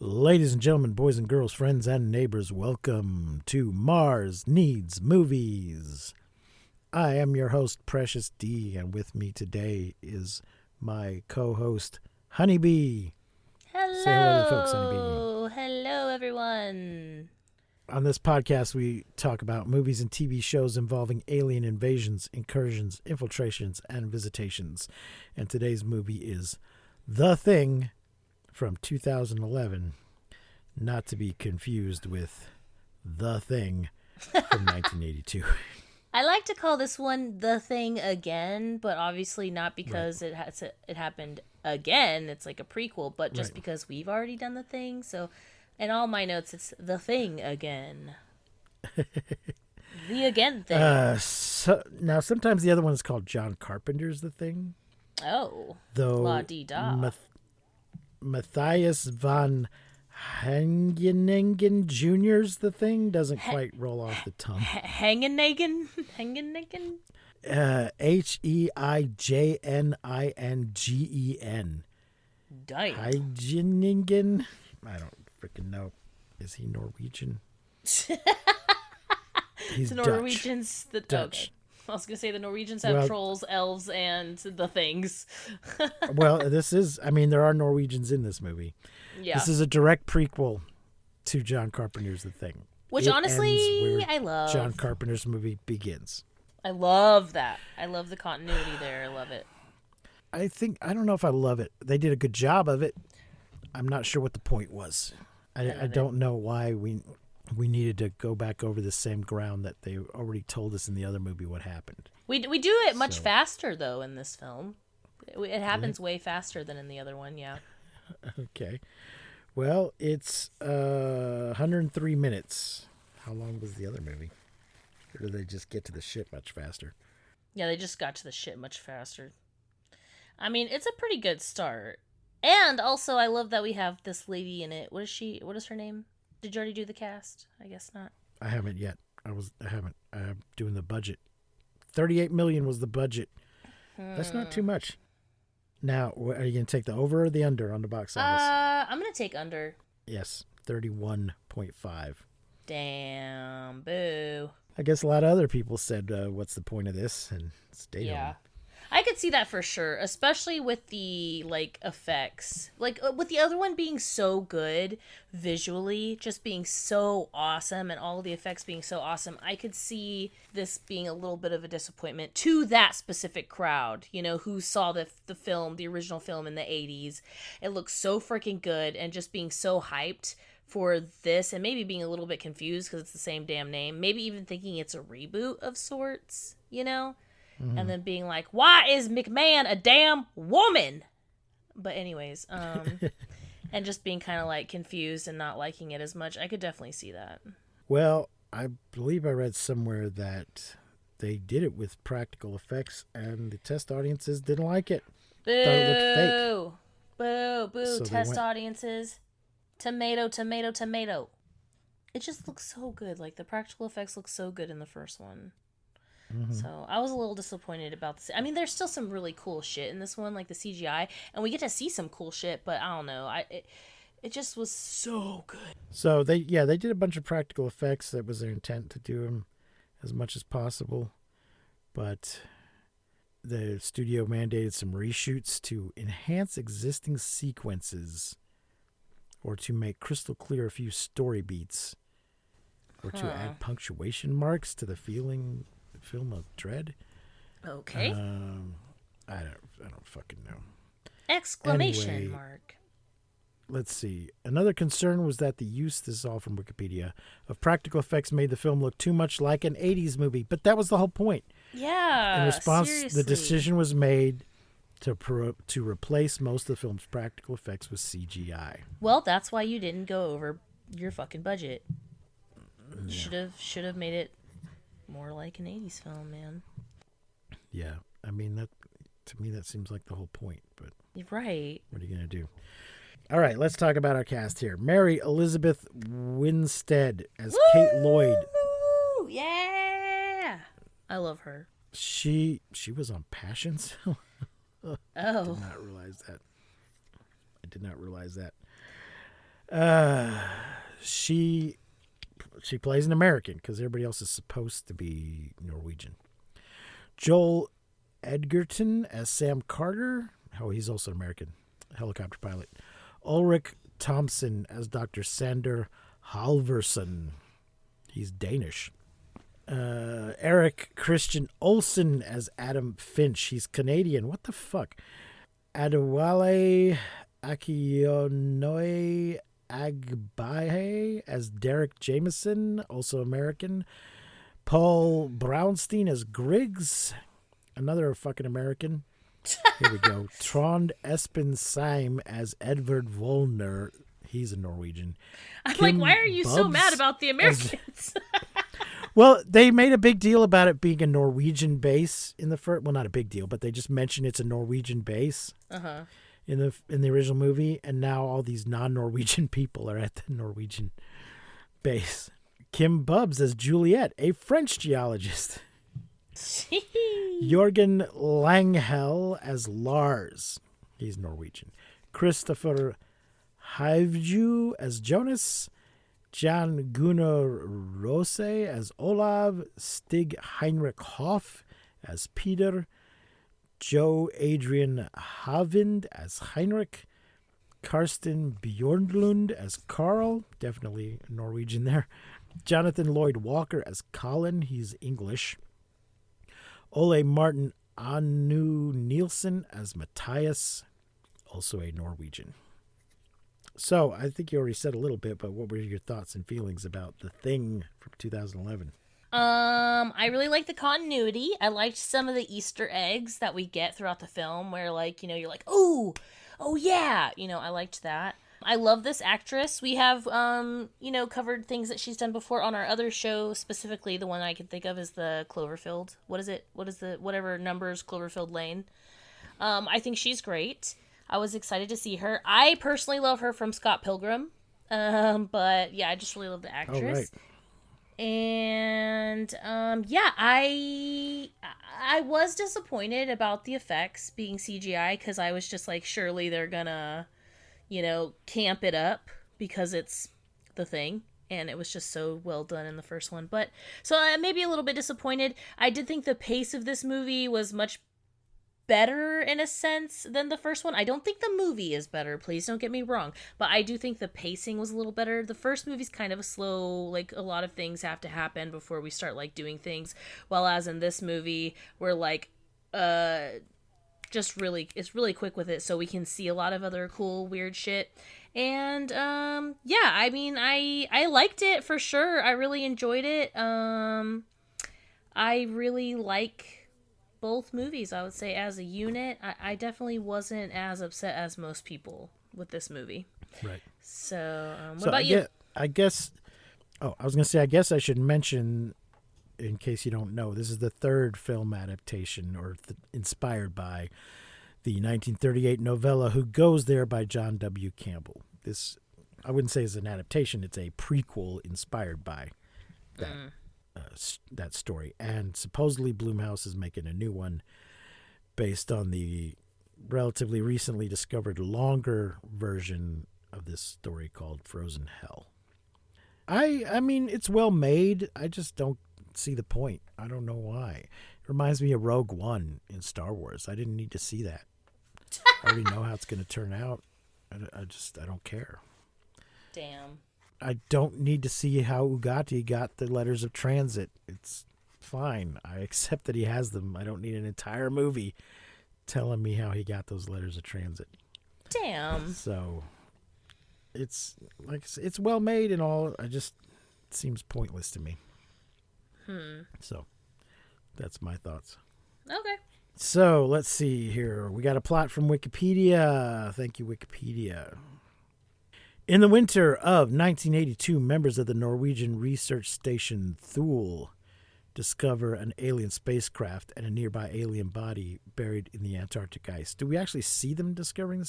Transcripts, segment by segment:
Ladies and gentlemen, boys and girls, friends and neighbors, welcome to Mars Needs Movies. I am your host, Precious D, and with me today is my co-host, Honeybee. Hello. Say hello to the folks, Honeybee. Hello, everyone. On this podcast, we talk about movies and TV shows involving alien invasions, incursions, infiltrations, and visitations. And today's movie is The Thing from 2011, not to be confused with The Thing from 1982. I like to call this one The Thing Again, but obviously not because it happened again. It's like a prequel, but just because we've already done The Thing. So in all my notes, it's The Thing Again. The Again Thing. Now, sometimes the other one is called John Carpenter's The Thing. Oh. Though La-dee-da. Matthias von Hangeningen Jr.'s The Thing doesn't quite roll off the tongue. Hangeningen? Heijningen. Damn. Heijiningen? I don't freaking know. Is he Norwegian? He's The Norwegians. Dutch. Okay. I was going to say the Norwegians have trolls, elves, and the things. Well, there are Norwegians in this movie. Yeah. This is a direct prequel to John Carpenter's The Thing. Which It honestly, ends where I love. John Carpenter's movie begins. I love that. I love the continuity there. I love it. I don't know if I love it. They did a good job of it. I'm not sure what the point was. I don't know why we needed to go back over the same ground that they already told us in the other movie what happened. We do it much faster, though, in this film. It happens way faster than in the other one, yeah. Okay. Well, it's 103 minutes. How long was the other movie? Or did they just get to the shit much faster? Yeah, they just got to the shit much faster. I mean, it's a pretty good start. And also, I love that we have this lady in it. What is her name? Did you already do the cast? I guess not. I haven't yet. I haven't. I'm doing the budget. 38 million was the budget. That's not too much. Now, are you going to take the over or the under on the box office? I'm going to take under. Yes, 31.5. Damn, boo. I guess a lot of other people said, what's the point of this? And stayed home. I could see that for sure, especially with the, effects. With the other one being so good visually, just being so awesome, and all the effects being so awesome, I could see this being a little bit of a disappointment to that specific crowd, who saw the film, the original film in the 80s. It looks so freaking good, and just being so hyped for this, and maybe being a little bit confused because it's the same damn name. Maybe even thinking it's a reboot of sorts, And then being like, why is McMahon a damn woman? But anyways, and just being kind of confused and not liking it as much. I could definitely see that. Well, I believe I read somewhere that they did it with practical effects and the test audiences didn't like it. Boo! Thought it looked fake. Boo! So test audiences. Tomato. It just looks so good. The practical effects look so good in the first one. Mm-hmm. So I was a little disappointed about this. I mean, there's still some really cool shit in this one, like the CGI, and we get to see some cool shit. But I don't know, it just was so good. So they did a bunch of practical effects. That was their intent to do them as much as possible, but the studio mandated some reshoots to enhance existing sequences, or to make crystal clear a few story beats, or to add punctuation marks to the film of dread. Okay. I don't fucking know. Exclamation mark. Let's see. Another concern was that the use, this is all from Wikipedia, of practical effects made the film look too much like an 80s movie. But that was the whole point. Yeah. In response, seriously. the decision was made to replace most of the film's practical effects with CGI. Well, that's why you didn't go over your fucking budget. Yeah. Should have made it more like an 80s film, man. Yeah. I mean, that to me, that seems like the whole point. But you're right. What are you going to do? All right, let's talk about our cast here. Mary Elizabeth Winstead as Kate Lloyd. Yeah. I love her. She was on Passions. Oh. I did not realize that. She plays an American because everybody else is supposed to be Norwegian. Joel Edgerton as Sam Carter. Oh, he's also an American helicopter pilot. Ulrich Thompson as Dr. Sander Halvorsen. He's Danish. Eric Christian Olsen as Adam Finch. He's Canadian. What the fuck? Adewale Akionoi Agbaye as Derek Jameson, also American. Paul Brownstein as Griggs, another fucking American. Here we go. Trond Espen Seim as Edvard Volner. He's a Norwegian. I'm like, why are you so mad about the Americans? Well, they made a big deal about it being a Norwegian base in the first. Well, not a big deal, but they just mentioned it's a Norwegian base in the original movie, and now all these non-Norwegian people are at the Norwegian base. Kim Bubbs as Juliet, a French geologist. Jorgen Langhel as Lars. He's Norwegian. Christopher Hivju as Jonas. Jan Gunnar Rose as Olav. Stig Heinrich Hoff as Peter. Joe Adrian Havind as Heinrich. Karsten Bjornlund as Carl. Definitely Norwegian there. Jonathan Lloyd Walker as Colin. He's English. Ole Martin Anu Nielsen as Matthias, also a Norwegian. So, I think you already said a little bit, but what were your thoughts and feelings about The Thing from 2011? I really like the continuity. I liked some of the Easter eggs that we get throughout the film where, like, you're like, oh yeah, I liked that. I love this actress. We have, covered things that she's done before on our other show. Specifically, the one I can think of is the Cloverfield. What is it? Whatever numbers Cloverfield Lane. I think she's great. I was excited to see her. I personally love her from Scott Pilgrim. But yeah, I just really love the actress. Oh, right. And I was disappointed about the effects being CGI because I was just like, surely they're gonna camp it up because it's The Thing, and it was just so well done in the first one. But so I may be a little bit disappointed. I did think the pace of this movie was much better in a sense than the first one. I don't think the movie is better, please don't get me wrong, but I do think the pacing was a little better. The first movie's kind of a slow, like, a lot of things have to happen before we start, like, doing things, while as in this movie, we're like, it's really quick with it, so we can see a lot of other cool weird shit. And I liked it for sure. I really enjoyed it. I really like both movies, I would say, as a unit. I definitely wasn't as upset as most people with this movie. Right. So what about you? I guess I was gonna say, I guess I should mention, in case you don't know, this is the third film adaptation inspired by the 1938 novella Who Goes There by John W. Campbell. This, I wouldn't say is an adaptation, it's a prequel inspired by that story. And supposedly Blumhouse is making a new one based on the relatively recently discovered longer version of this story called Frozen Hell. I mean, it's well made. I just don't see the point. I don't know why. It reminds me of Rogue One in Star Wars. I didn't need to see that. I already know how it's going to turn out. I don't care. Damn. I don't need to see how Ugati got the letters of transit. It's fine. I accept that he has them. I don't need an entire movie telling me how he got those letters of transit. Damn. So it's like, it's well made and all. It seems pointless to me. So that's my thoughts. Okay. So let's see here. We got a plot from Wikipedia. Thank you, Wikipedia. In the winter of 1982, members of the Norwegian research station Thule discover an alien spacecraft and a nearby alien body buried in the Antarctic ice. Do we actually see them discovering the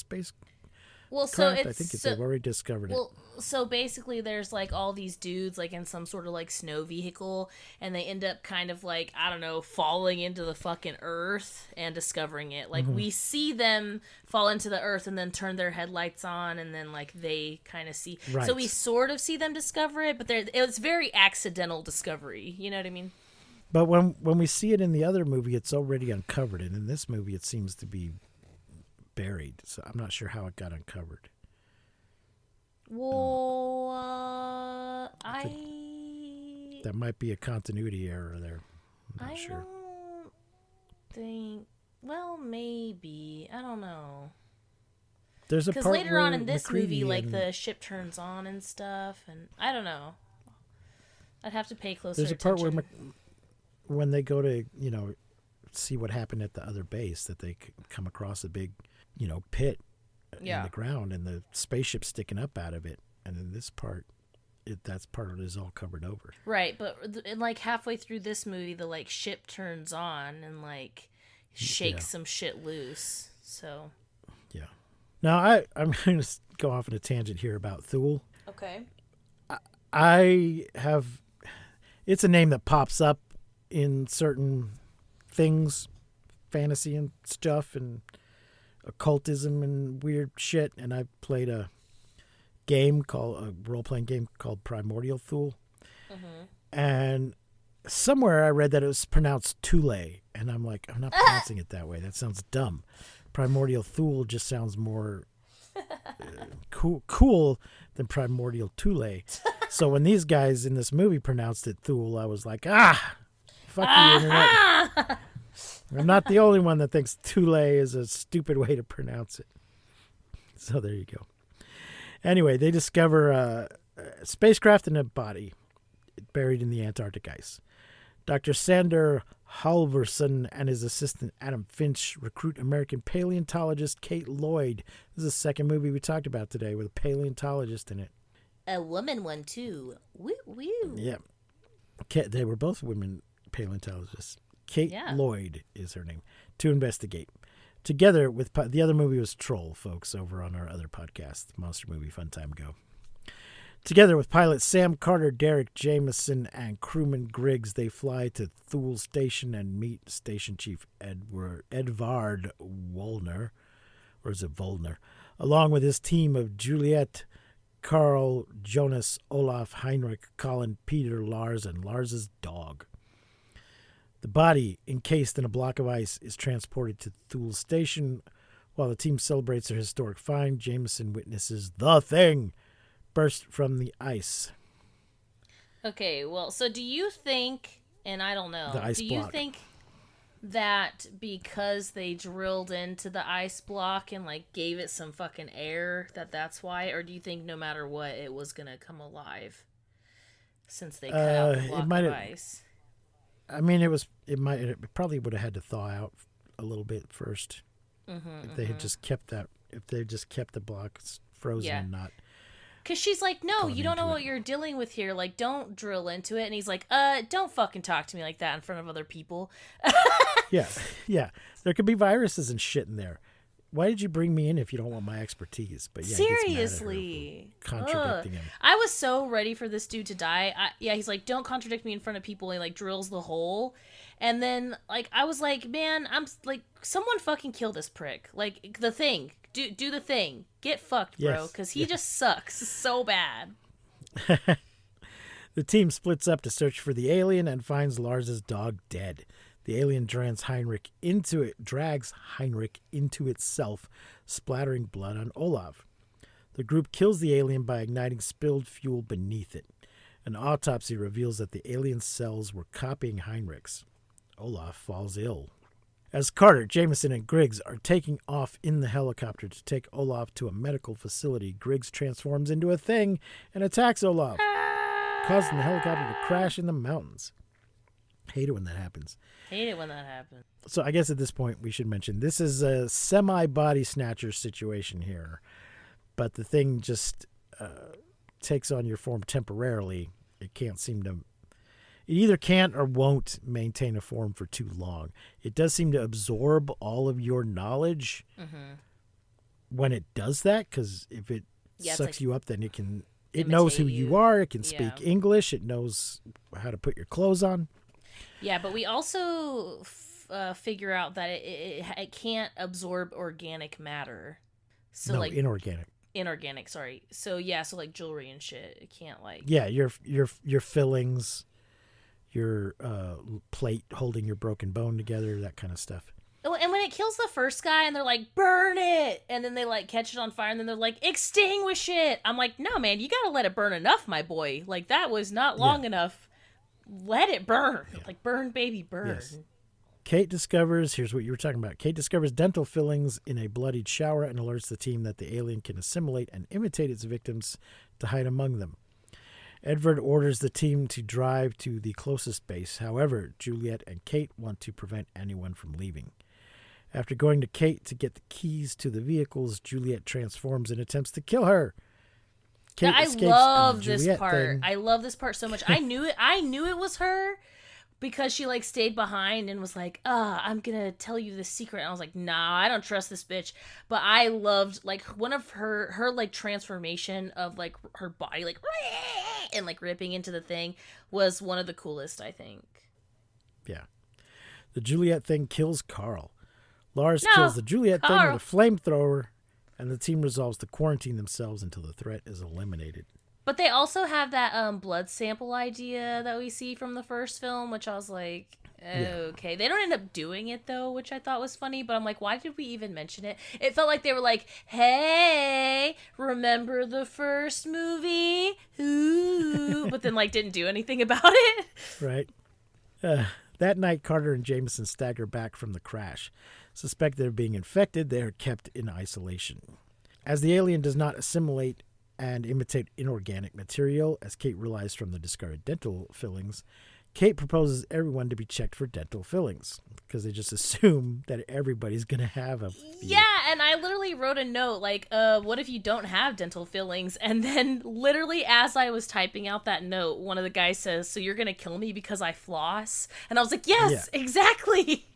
Well, so craft? I it's think so, they've already discovered it. well, so basically, there's like all these dudes like in some sort of like snow vehicle, and they end up kind of like I don't know, falling into the fucking earth and discovering it. Like we see them fall into the earth and then turn their headlights on, and then like they kind of see. Right. So we sort of see them discover it, but it's very accidental discovery. You know what I mean? But when we see it in the other movie, it's already uncovered, and in this movie, it seems to be buried. So I'm not sure how it got uncovered. Well, That might be a continuity error there. I'm not I sure. don't think. Well, maybe. I don't know. There's a Because part later where on in this movie, McCready like and- the ship turns on and stuff, and I don't know. I'd have to pay closer there's a attention. part where when they go to see what happened at the other base, that they come across a big pit in the ground, and the spaceship sticking up out of it. And in this part, that's part of it is all covered over. Right, but like halfway through this movie, the like ship turns on and like shakes some shit loose. So Yeah. Now I'm going to go off on a tangent here about Thule. okay. It's a name that pops up in certain things, fantasy and stuff, and occultism and weird shit. And I played a role-playing game called Primordial Thule. And somewhere I read that it was pronounced Thule, and I'm like, I'm not pronouncing it that way. That sounds dumb. Primordial Thule just sounds more cool than Primordial Thule. So when these guys in this movie pronounced it Thule, I was like, fuck you, internet. I'm not the only one that thinks Thule is a stupid way to pronounce it. So there you go. Anyway, they discover a spacecraft and a body buried in the Antarctic ice. Dr. Sander Halvorson and his assistant Adam Finch recruit American paleontologist Kate Lloyd. This is the second movie we talked about today with a paleontologist in it. A woman one too. Woo woo. Yeah. They were both women paleontologists. Kate Lloyd is her name, to investigate. Together with the other movie was Troll, folks, over on our other podcast, Monster Movie Fun Time Go. Together with pilots Sam Carter, Derek Jameson, and crewman Griggs, they fly to Thule Station and meet Station Chief Edvard Wollner, or is it Volner, along with his team of Juliet, Carl, Jonas, Olaf, Heinrich, Colin, Peter, Lars, and Lars's dog. The body, encased in a block of ice, is transported to Thule Station. While the team celebrates their historic find, Jameson witnesses the Thing burst from the ice. Okay, well, so do you think, and I don't know, The ice do you block. think that because they drilled into the ice block and like gave it some fucking air, that's why, or do you think no matter what it was gonna come alive since they cut out the block of ice? I mean, it probably would have had to thaw out a little bit first. If they had just kept the blocks frozen and not. Because she's like, no, gone you don't know into what it. you're dealing with here. Like, don't drill into it. And he's like, don't fucking talk to me like that in front of other people. Yeah. There could be viruses and shit in there. Why did you bring me in if you don't want my expertise? But yeah, he gets mad at her Seriously. for contradicting him. I was so ready for this dude to die. He's like, don't contradict me in front of people. And he like drills the hole. And then like, I was like, man, I'm like, someone fucking kill this prick. Like the Thing. Do the Thing. Get fucked, bro. Yes. Because he just sucks so bad. The team splits up to search for the alien and finds Lars's dog dead. The alien drags Heinrich into itself, splattering blood on Olaf. The group kills the alien by igniting spilled fuel beneath it. An autopsy reveals that the alien's cells were copying Heinrich's. Olaf falls ill. As Carter, Jameson, and Griggs are taking off in the helicopter to take Olaf to a medical facility, Griggs transforms into a Thing and attacks Olaf, causing the helicopter to crash in the mountains. Hate it when that happens. So I guess at this point we should mention this is a semi-body snatcher situation here. But the Thing just takes on your form temporarily. It either can't or won't maintain a form for too long. It does seem to absorb all of your knowledge. when it does that, because if it Yeah, it's sucks like you up, then it knows who imitate you you. are. It can Yeah. speak English. It knows how to put your clothes on. Yeah, but we also figure out that it can't absorb organic matter. So No, like inorganic. inorganic, sorry. So yeah, so like jewelry and shit, it can't like. Yeah, your fillings, your plate holding your broken bone together, that kind of stuff. Oh, and when it kills the first guy and they're like, burn it, and then they like catch it on fire and then they're like, extinguish it. I'm like, no, man, you gotta let it burn enough, my boy. Like, that was not long enough. Let it burn. Yeah. Like, burn, baby, burn. Yes. Kate discovers, here's what you were talking about. Kate discovers dental fillings in a bloodied shower and alerts the team that the alien can assimilate and imitate its victims to hide among them. Edward orders the team to drive to the closest base. However, Juliet and Kate want to prevent anyone from leaving. After going to Kate to get the keys to the vehicles, Juliet transforms and attempts to kill her. Kate I escapes, love and the this Juliet part. thing- I love this part so much. I knew it was her because she like stayed behind and was like, I'm gonna tell you the secret. And I was like, nah, I don't trust this bitch. But I loved like one of her like transformation of like her body like and like ripping into the thing was one of the coolest, I think. Yeah. The Juliet thing kills Carl. Lars No, kills the Juliet thing Carl. with a flamethrower, and the team resolves to quarantine themselves until the threat is eliminated. But they also have that blood sample idea that we see from the first film, which I was like, okay. They don't end up doing it though, which I thought was funny, but I'm like, why did we even mention it? It felt like they were like, hey, remember the first movie? Ooh. But then like didn't do anything about it. Right? That night, Carter and Jameson stagger back from the crash. Suspected of being infected, they are kept in isolation. As the alien does not assimilate and imitate inorganic material, as Kate realized from the discarded dental fillings, Kate proposes everyone to be checked for dental fillings because they just assume that everybody's going to have a few. Yeah, and I literally wrote a note like, what if you don't have dental fillings? And then literally as I was typing out that note, one of the guys says, so you're going to kill me because I floss? And I was like, yes, exactly.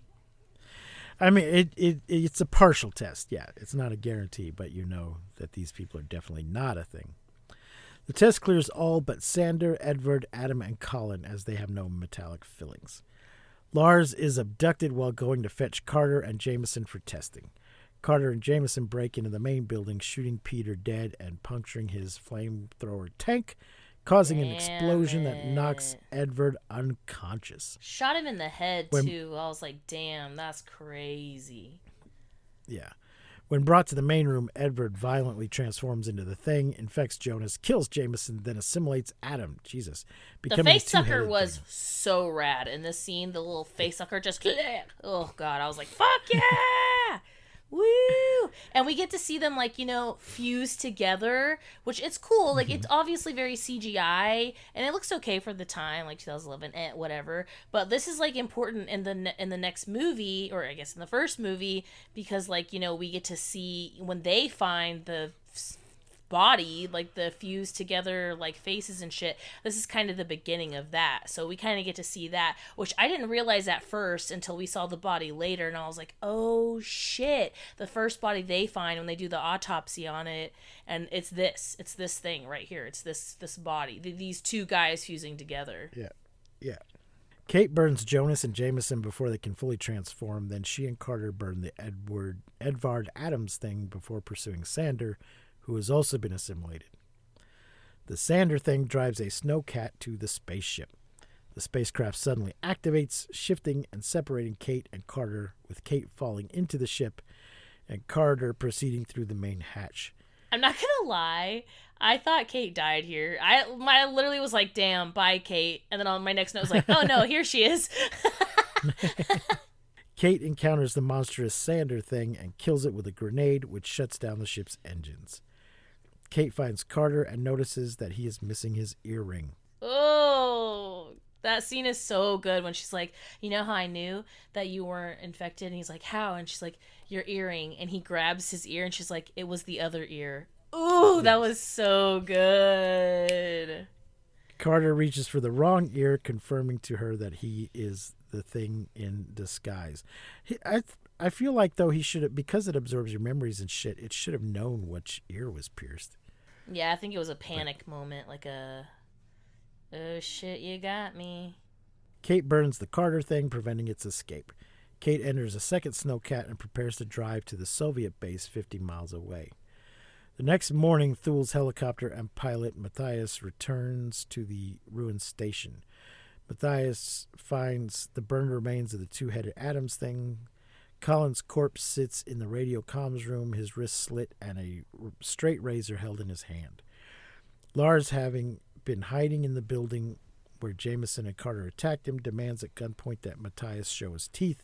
I mean, it's a partial test. Yeah, it's not a guarantee, but you know that these people are definitely not a thing. The test clears all but Sander, Edward, Adam, and Colin, as they have no metallic fillings. Lars is abducted while going to fetch Carter and Jameson for testing. Carter and Jameson break into the main building, shooting Peter dead and puncturing his flamethrower tank, causing an explosion that knocks Edward unconscious. Shot him in the head, too. I was like, damn, that's crazy. Yeah. When brought to the main room, Edward violently transforms into the thing, infects Jonas, kills Jameson, then assimilates Adam. Jesus. The face sucker was so rad in this scene. The little face sucker just... Oh, God. I was like, fuck yeah! Woo! And we get to see them, like, you know, fuse together, which it's cool. Like, it's obviously very CGI, and it looks okay for the time, like 2011, whatever. But this is, like, important in the next movie, or I guess in the first movie, because, like, you know, we get to see when they find the body, like the fused together like faces and shit. This is kind of the beginning of that, so we kind of get to see that, which I didn't realize at first until we saw the body later, and I was like, oh shit, the first body they find when they do the autopsy on it, and it's this thing right here, it's this body, these two guys fusing together. Yeah. Kate burns Jonas and Jameson before they can fully transform. Then she and Carter burn the Edvard Adams thing before pursuing Sander, who has also been assimilated. The Sander thing drives a snowcat to the spaceship. The spacecraft suddenly activates, shifting and separating Kate and Carter, with Kate falling into the ship and Carter proceeding through the main hatch. I'm not gonna lie, I thought Kate died here. I literally was like, damn, bye Kate. And then on my next note was like, oh no, here she is. Kate encounters the monstrous Sander thing and kills it with a grenade, which shuts down the ship's engines. Kate finds Carter and notices that he is missing his earring. Oh, that scene is so good when she's like, you know how I knew that you weren't infected? And he's like, how? And she's like, your earring. And he grabs his ear and she's like, it was the other ear. Ooh, that was so good. Carter reaches for the wrong ear, confirming to her that he is the thing in disguise. I feel like, though, he should have, because it absorbs your memories and shit, it should have known which ear was pierced. Yeah, I think it was a panic moment, like a, oh shit, you got me. Kate burns the Carter thing, preventing its escape. Kate enters a second snowcat and prepares to drive to the Soviet base 50 miles away. The next morning, Thul's helicopter and pilot Matthias returns to the ruined station. Matthias finds the burned remains of the two-headed Adams thing. Colin's corpse sits in the radio comms room, his wrist slit and a straight razor held in his hand. Lars, having been hiding in the building where Jameson and Carter attacked him, demands at gunpoint that Matthias show his teeth.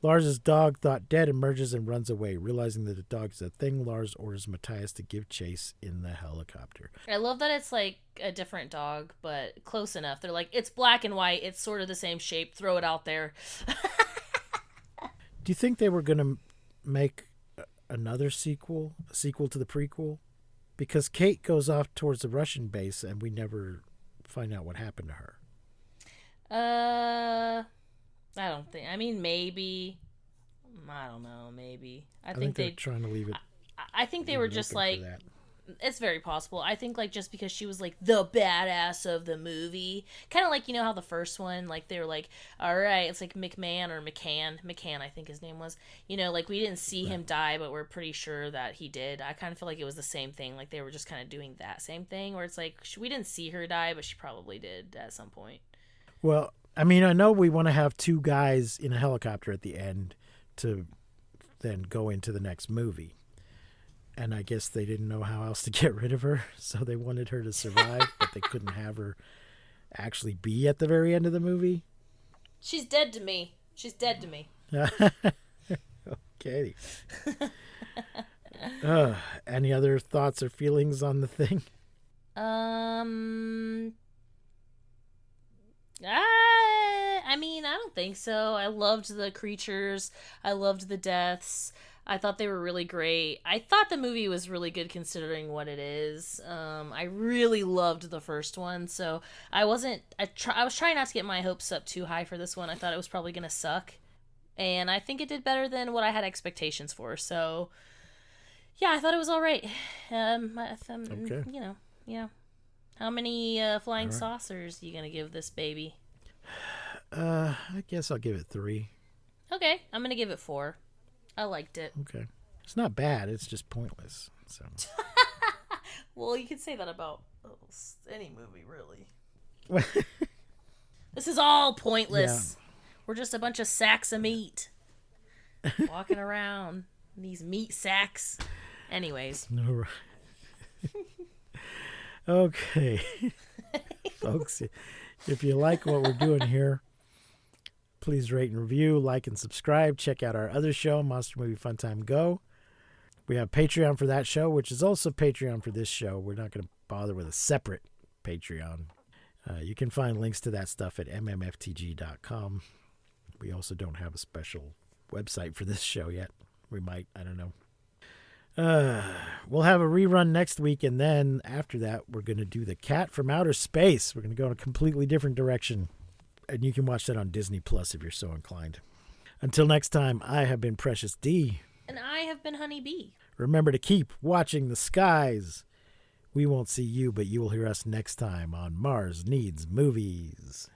Lars's dog, thought dead, emerges and runs away. Realizing that the dog is a thing, Lars orders Matthias to give chase in the helicopter. I love that it's like a different dog, but close enough. They're like, it's black and white, it's sort of the same shape, throw it out there. Do you think they were going to make another sequel, a sequel to the prequel? Because Kate goes off towards the Russian base and we never find out what happened to her. I don't think. I mean, maybe. I don't know. Maybe. I think they're trying to leave it. I think they were just like. It's very possible. I think like just because she was like the badass of the movie, kind of like you know how the first one like they were like, all right, it's like McMahon or McCann, I think his name was. You know, like we didn't see him die, but we're pretty sure that he did. I kind of feel like it was the same thing. Like they were just kind of doing that same thing, where it's like we didn't see her die, but she probably did at some point. Well, I mean, I know we want to have two guys in a helicopter at the end to then go into the next movie. And I guess they didn't know how else to get rid of her, so they wanted her to survive, but they couldn't have her actually be at the very end of the movie. She's dead to me. She's dead to me. Okay. Any other thoughts or feelings on the thing? I mean, I don't think so. I loved the creatures. I loved the deaths. I thought they were really great. I thought the movie was really good considering what it is. I really loved the first one, so I was trying not to get my hopes up too high for this one. I thought it was probably going to suck, and I think it did better than what I had expectations for. So, yeah, I thought it was all right. Okay. You know, yeah. How many flying saucers are you going to give this baby? I guess I'll give it 3. Okay, I'm going to give it 4. I liked it. Okay. It's not bad. It's just pointless. So. Well, you could say that about any movie, really. This is all pointless. Yeah. We're just a bunch of sacks of meat walking around. These meat sacks. Anyways. All right. Okay. Folks, if you like what we're doing here, please rate and review, like and subscribe. Check out our other show, Monster Movie Fun Time Go. We have Patreon for that show, which is also Patreon for this show. We're not going to bother with a separate Patreon. You can find links to that stuff at mmftg.com. We also don't have a special website for this show yet. We might. I don't know. We'll have a rerun next week, and then after that, we're going to do The Cat from Outer Space. We're going to go in a completely different direction. And you can watch that on Disney Plus if you're so inclined. Until next time, I have been Precious D. And I have been Honey Bee. Remember to keep watching the skies. We won't see you, but you will hear us next time on Mars Needs Movies.